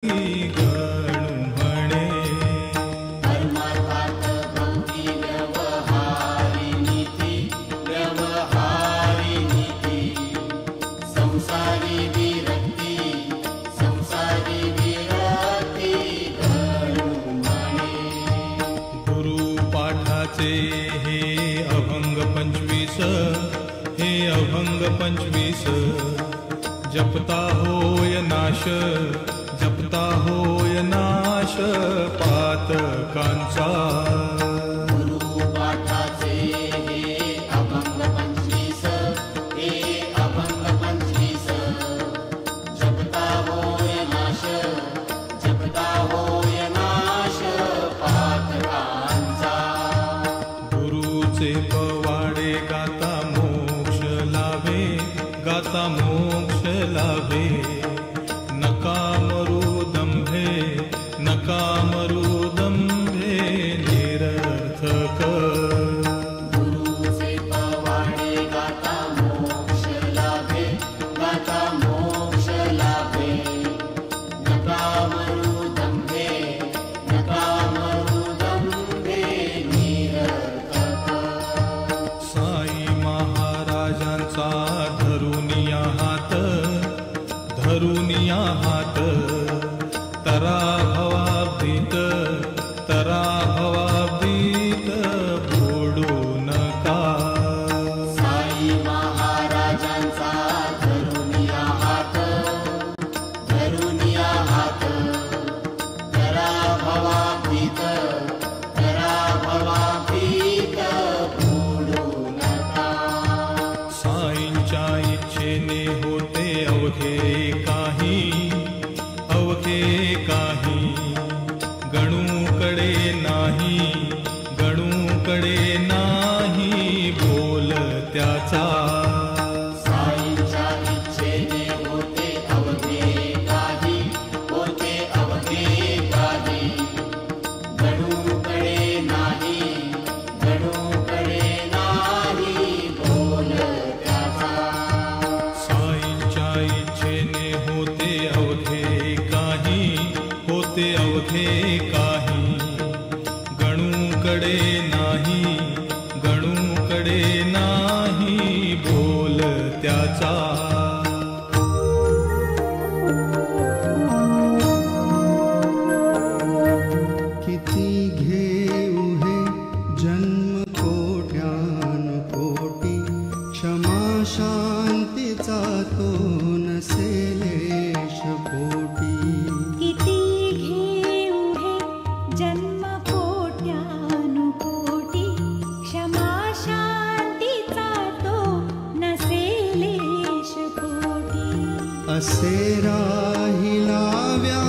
गणु म्हणे परमार्थात भक्ती व्यवहारी नीती संसारी विरक्ती गणु म्हणे। गुरुपाठाचे हे अभंग 25 जपता होय नाश पातकांचा। गुरुपाठाचे हे अभंग 25 जपता होय नाश पातकांचा। गुरुचे पवाडे गाता मोक्ष लाभे नका मरू दंभे निरर्थक। गुरुचे पवाडे गाता मोक्ष लाभे नका मरू दंभे निरर्थक। साई महाराजांचा धरुनिया हात तरा भवाब्दीत बुडू नका। साई महाराजांचा धरुनिया हात तरा भवाब्दीत बुडू नका। साईंच्या इच्छेने होते अवघे काही गणूकडे नाही बोल त्याचा। साईंच्या इच्छेने होते अवघे काही गणूकडे नाही बोल त्याचा। साईंच्या इच्छेने होते अवघे काही गणूकडे नाही बोल त्याचा। किती घेऊ हे जन्म कोट्यानुकोटी क्षमा शांतीचा तो नसेलेश पोटी। किती घेऊ हे जन्म कोट्यानुकोटी क्षमा शांतीचा तो नसेलेश पोटी। असे राहिला व्या